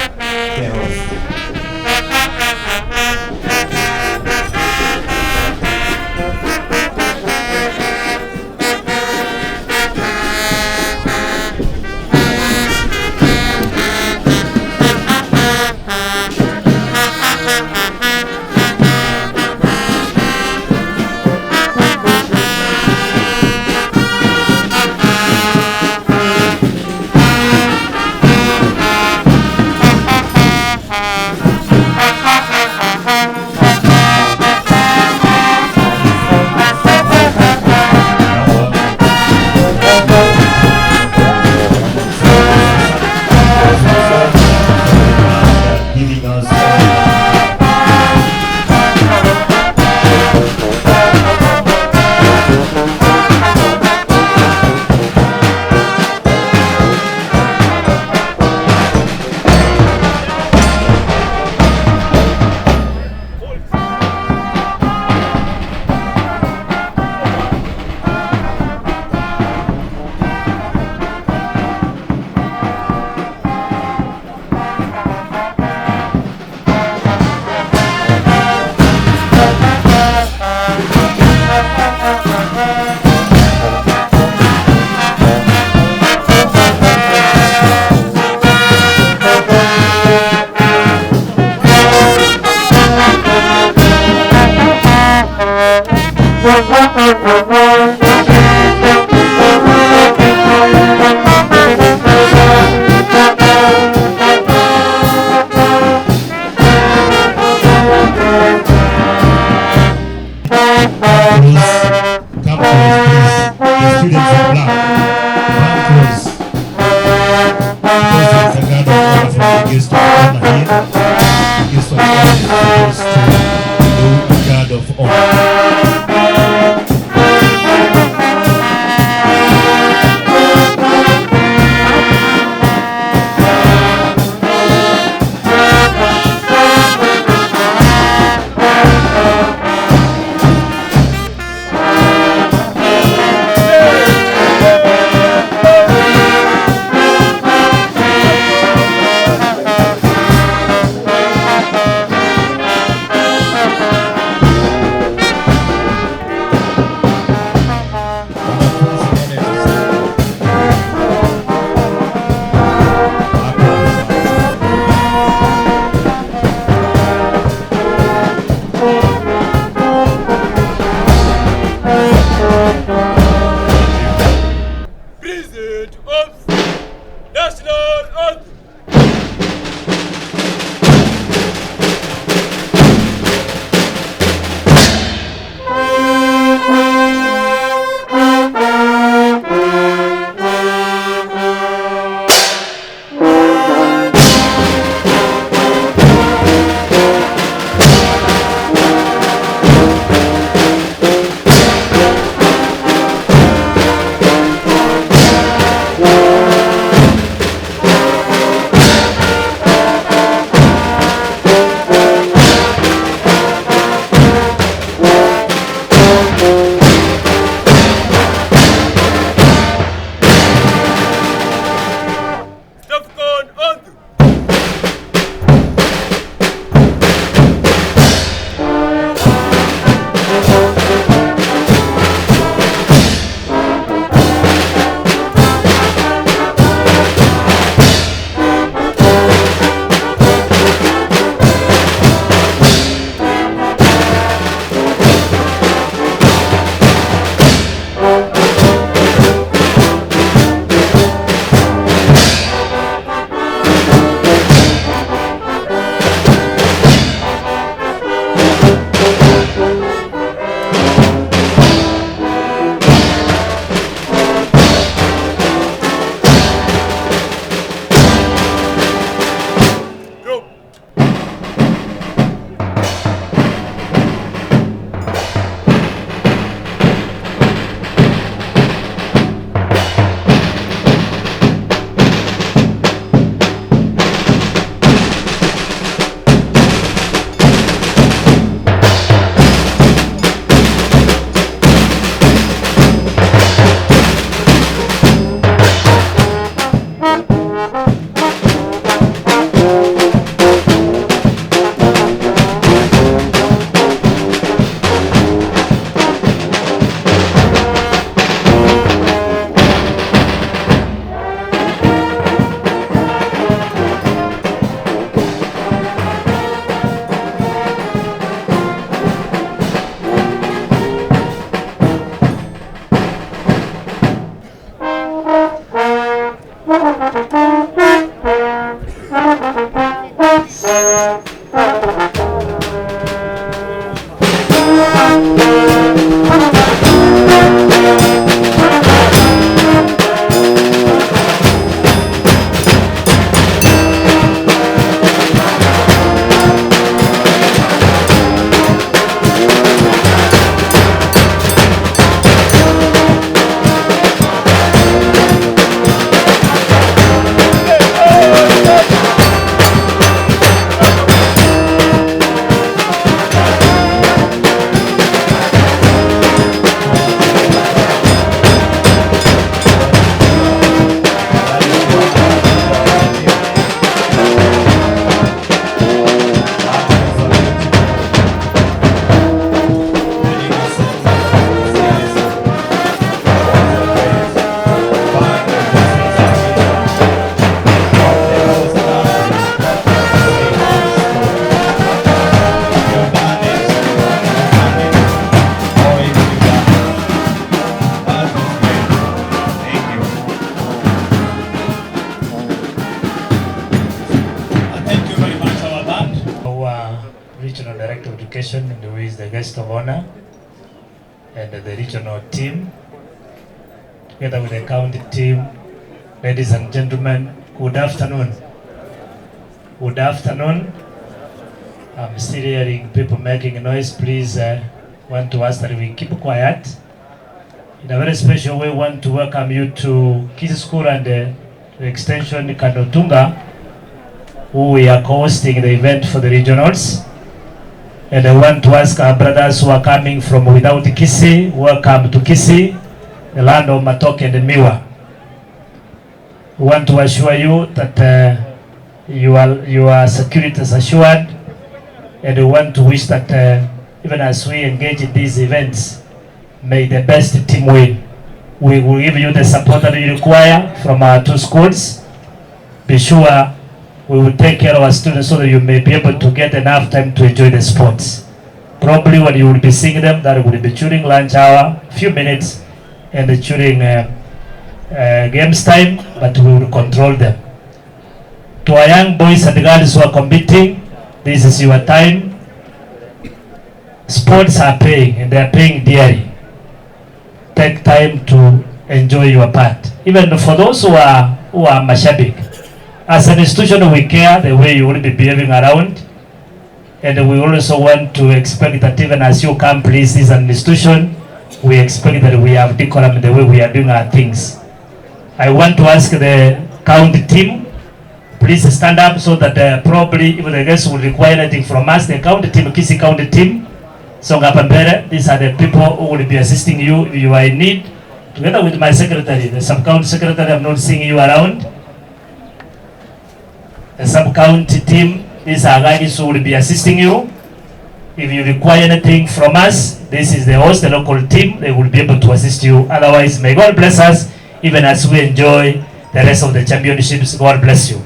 chaos. delegation and who is the guest of honor and the regional team, together with the county team. Ladies and gentlemen, good afternoon. Good afternoon. I'm still hearing people making noise. Please want to ask that we keep quiet. In a very special way, want to welcome you to Kisii School and the extension Kanotunga, who we are hosting the event for the regionals. And I want to ask our brothers who are coming from without Kisii, welcome to Kisii, the land of Matoke and Miwa. We want to assure you that your security is assured, and we want to wish that even as we engage in these events, may the best team win. We will give you the support that you require from our two schools. Be sure we will take care of our students so that you may be able to get enough time to enjoy the sports. Probably when you will be seeing them, that will be during lunch hour, few minutes, and during games time, but we will control them. To our young boys and girls who are competing, this is your time. Sports are paying, and they are paying dearly. Take time to enjoy your part. Even for those who are mashabik, as an institution we care the way you will be behaving around, and we also want to expect that even as you come, please, this is an institution, we expect that we have decorum in the way we are doing our things. I want to ask the county team, please stand up so that probably if the guests will require anything from us, the county team, Kisii county team, these are the people who will be assisting you if you are in need. Together with my secretary, the sub-county secretary, I'm not seeing you around. The sub-county team, these are guys who will be assisting you. If you require anything from us, this is the host, the local team, they will be able to assist you. Otherwise, may God bless us even as we enjoy the rest of the championships. God bless you.